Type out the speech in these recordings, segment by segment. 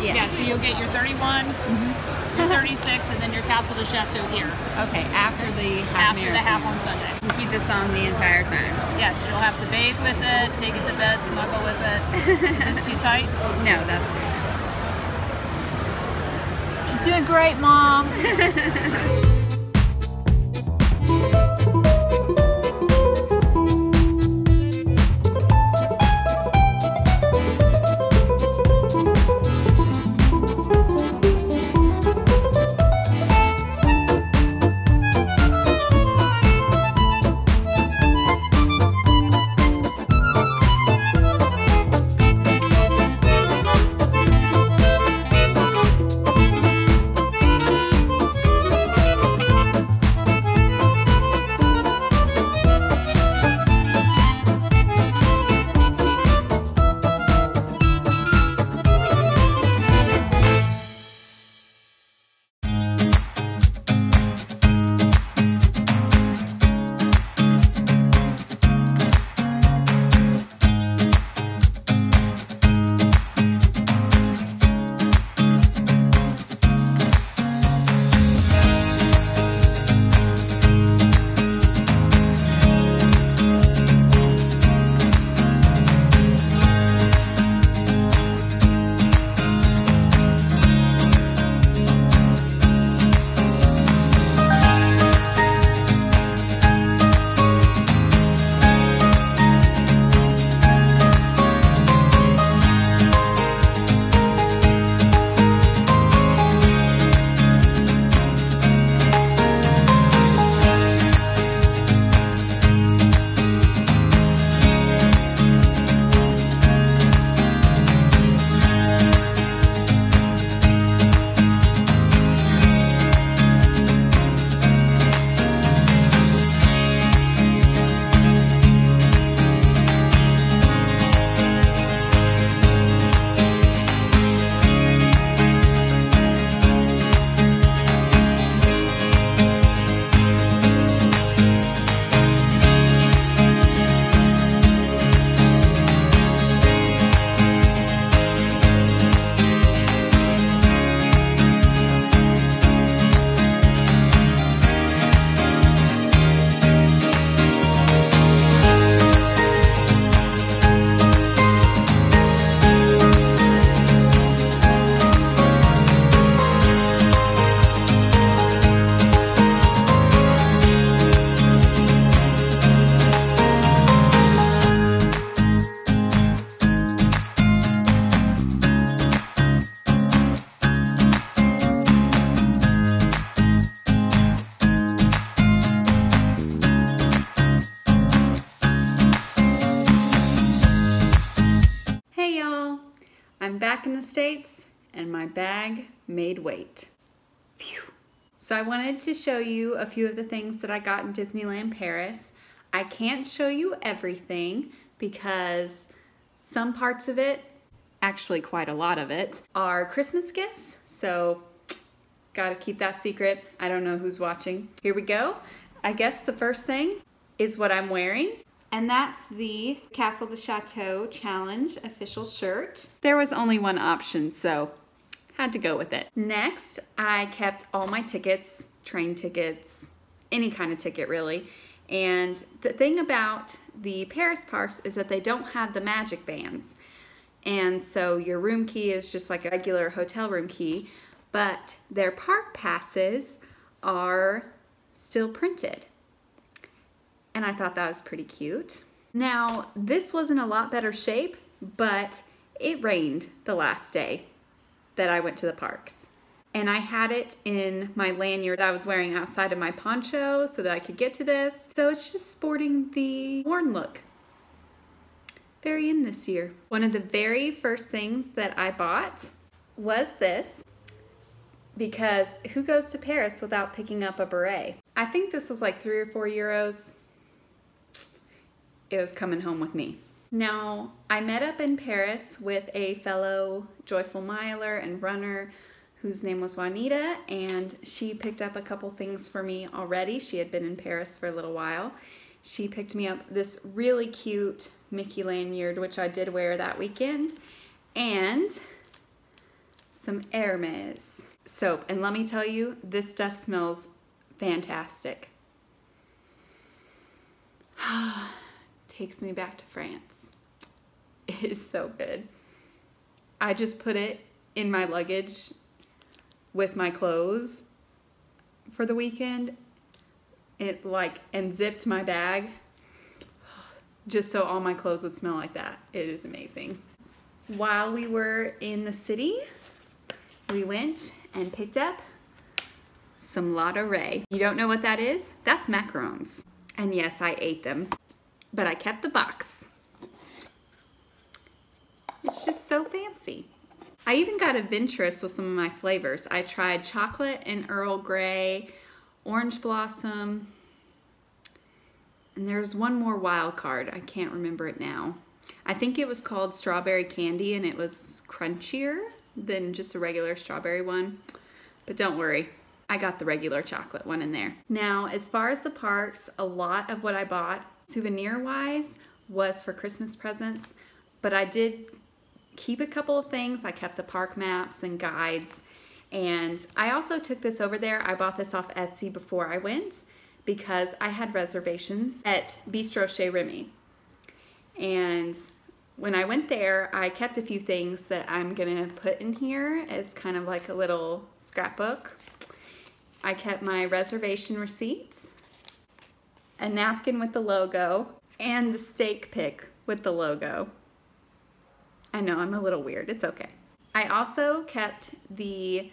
Yeah, so you'll get your 31, your 36, and then your Castle de Chateau here. Okay, after the half After the half on Sunday. You keep this on the entire time? Yes, you'll have to bathe with it, take it to bed, snuggle with it. Is this too tight? No, that's good. She's doing great, Mom. I'm back in the States and my bag made weight. Phew. So I wanted to show you a few of the things that I got in Disneyland Paris. I can't show you everything because some parts of it, actually quite a lot of it, are Christmas gifts. So gotta keep that secret. I don't know who's watching. Here we go. I guess the first thing is what I'm wearing. And that's the Castle de Chateau Challenge official shirt. There was only one option, so had to go with it. Next, I kept all my tickets, train tickets, any kind of ticket really. And the thing about the Paris parks is that they don't have the magic bands. And so your room key is just like a regular hotel room key, but their park passes are still printed. And I thought that was pretty cute. Now, this was in a lot better shape, but it rained the last day that I went to the parks. And I had it in my lanyard I was wearing outside of my poncho so that I could get to this. So it's just sporting the worn look. Very in this year. One of the very first things that I bought was this, because who goes to Paris without picking up a beret? I think this was like 3 or 4 euros. It was coming home with me. Now, I met up in Paris with a fellow joyful miler and runner whose name was Juanita, and she picked up a couple things for me already. She had been in Paris for a little while. She picked me up this really cute Mickey lanyard, which I did wear that weekend, and some Hermes soap. And let me tell you, this stuff smells fantastic. Takes me back to France. It is so good. I just put it in my luggage with my clothes for the weekend. And zipped my bag just so all my clothes would smell like that. It is amazing. While we were in the city, we went and picked up some Lotte Ray. You don't know what that is? That's macarons. And yes, I ate them, but I kept the box. It's just so fancy. I even got adventurous with some of my flavors. I tried chocolate and Earl Grey, orange blossom, and there's one more wild card. I can't remember it now. I think it was called strawberry candy, and it was crunchier than just a regular strawberry one. But don't worry, I got the regular chocolate one in there. Now, as far as the parks, a lot of what I bought souvenir-wise was for Christmas presents, but I did keep a couple of things. I kept the park maps and guides, and I also took this over there. I bought this off Etsy before I went because I had reservations at Bistro Chez Remy. And when I went there, I kept a few things that I'm gonna put in here as kind of like a little scrapbook. I kept my reservation receipts, a napkin with the logo, and the steak pick with the logo. I know, I'm a little weird, it's okay. I also kept the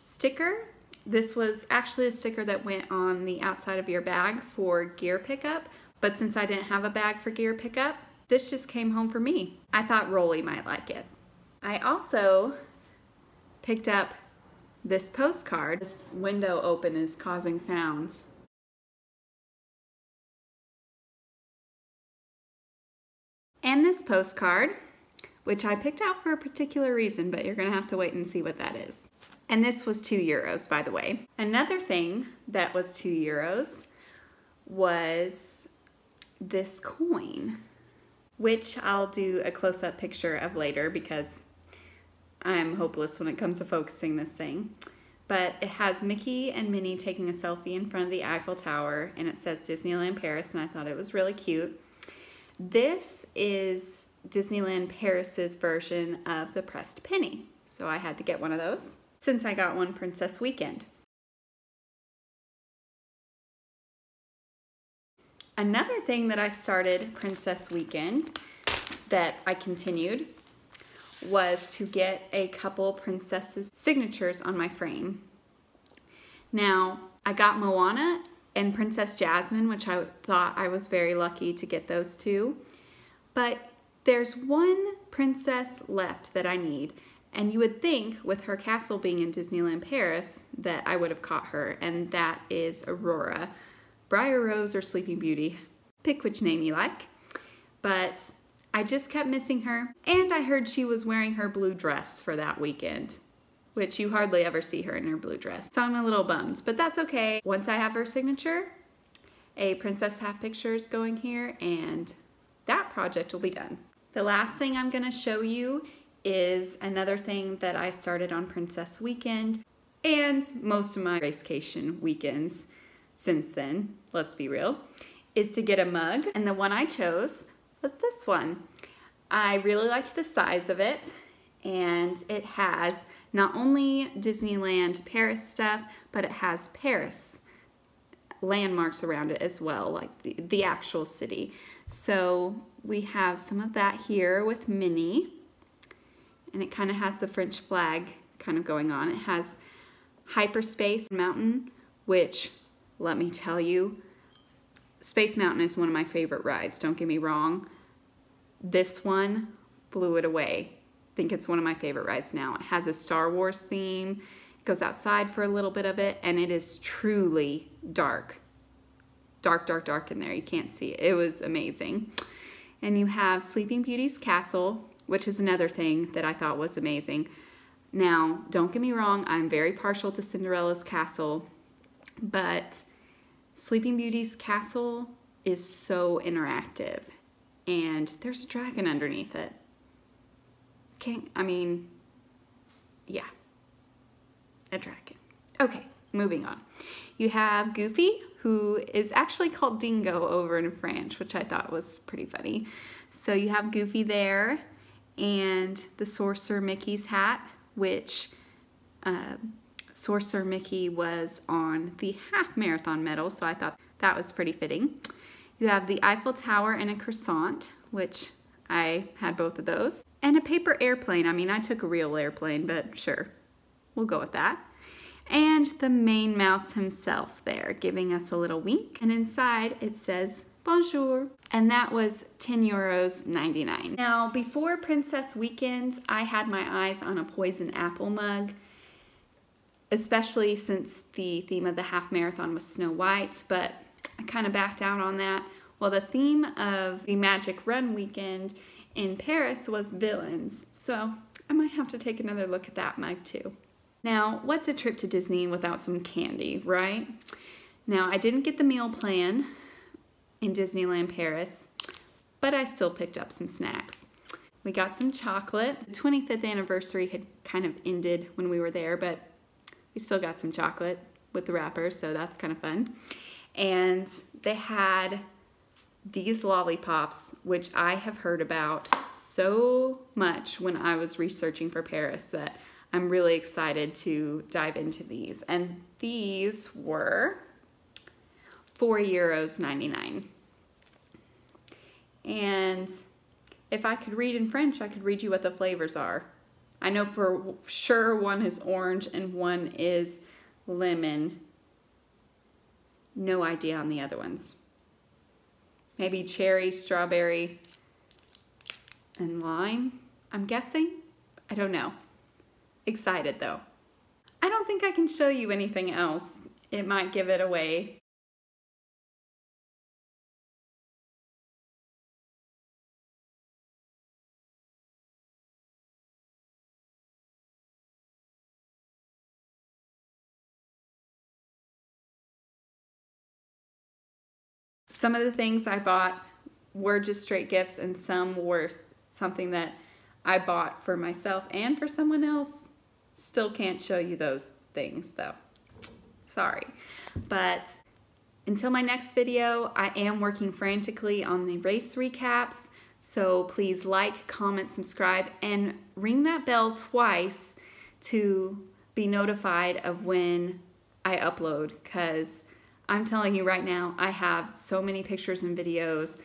sticker. This was actually a sticker that went on the outside of your bag for gear pickup, but since I didn't have a bag for gear pickup, this just came home for me. I thought Rolly might like it. I also picked up this postcard. This window open is causing sounds. And this postcard, which I picked out for a particular reason, but you're gonna have to wait and see what that is. And this was €2, by the way. Another thing that was €2 was this coin, which I'll do a close-up picture of later because I'm hopeless when it comes to focusing this thing. But it has Mickey and Minnie taking a selfie in front of the Eiffel Tower, and it says Disneyland Paris, and I thought it was really cute. This is Disneyland Paris's version of the pressed penny, so I had to get one of those since I got one Princess Weekend. Another thing that I started Princess Weekend that I continued was to get a couple princesses' signatures on my frame. Now, I got Moana and Princess Jasmine, which I thought I was very lucky to get those two. But there's one princess left that I need, and you would think with her castle being in Disneyland Paris that I would have caught her, and that is Aurora. Briar Rose or Sleeping Beauty, pick which name you like. But I just kept missing her, and I heard she was wearing her blue dress for that weekend, which you hardly ever see her in her blue dress. So I'm a little bummed, but that's okay. Once I have her signature, a princess half picture is going here, and that project will be done. The last thing I'm gonna show you is another thing that I started on Princess Weekend, and most of my vacation weekends since then, let's be real, is to get a mug, and the one I chose was this one. I really liked the size of it, and it has not only Disneyland Paris stuff, but it has Paris landmarks around it as well, like the actual city. So we have some of that here with Minnie, and it kind of has the French flag kind of going on. It has Hyperspace Mountain, which, let me tell you, Space Mountain is one of my favorite rides, don't get me wrong. This one blew it away. I think it's one of my favorite rides now. It has a Star Wars theme, it goes outside for a little bit of it, and it is truly dark. Dark, dark, dark in there. You can't see it. It was amazing. And you have Sleeping Beauty's castle, which is another thing that I thought was amazing. Now, don't get me wrong, I'm very partial to Cinderella's castle, but Sleeping Beauty's castle is so interactive, and there's a dragon underneath it. Yeah, a dragon. Okay, moving on. You have Goofy, who is actually called Dingo over in French, which I thought was pretty funny. So you have Goofy there, and the Sorcerer Mickey's hat, which Sorcerer Mickey was on the half marathon medal, so I thought that was pretty fitting. You have the Eiffel Tower and a croissant, which I had both of those. And a paper airplane. I mean, I took a real airplane, but sure, we'll go with that. And the Maine Mouse himself there, giving us a little wink. And inside it says, bonjour. And that was €10.99. Now, before Princess Weekend, I had my eyes on a poison apple mug, especially since the theme of the half marathon was Snow White, but I kind of backed out on that. Well, the theme of the Magic Run Weekend in Paris was villains, so I might have to take another look at that mug too. Now, what's a trip to Disney without some candy, right? Now, I didn't get the meal plan in Disneyland Paris, but I still picked up some snacks. We got some chocolate. The 25th anniversary had kind of ended when we were there, but we still got some chocolate with the wrapper, so that's kind of fun. And they had these lollipops, which I have heard about so much when I was researching for Paris that I'm really excited to dive into these. And these were €4.99. And if I could read in French, I could read you what the flavors are. I know for sure one is orange and one is lemon. No idea on the other ones. Maybe cherry, strawberry, and lime, I'm guessing. I don't know. Excited though. I don't think I can show you anything else. It might give it away. Some of the things I bought were just straight gifts, and some were something that I bought for myself and for someone else. Still can't show you those things though. Sorry. But until my next video, I am working frantically on the race recaps. So please like, comment, subscribe, and ring that bell twice to be notified of when I upload, because I'm telling you right now, I have so many pictures and videos,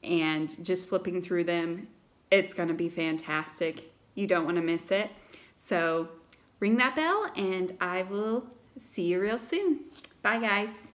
and just flipping through them, it's gonna be fantastic. You don't wanna miss it. So ring that bell, and I will see you real soon. Bye, guys.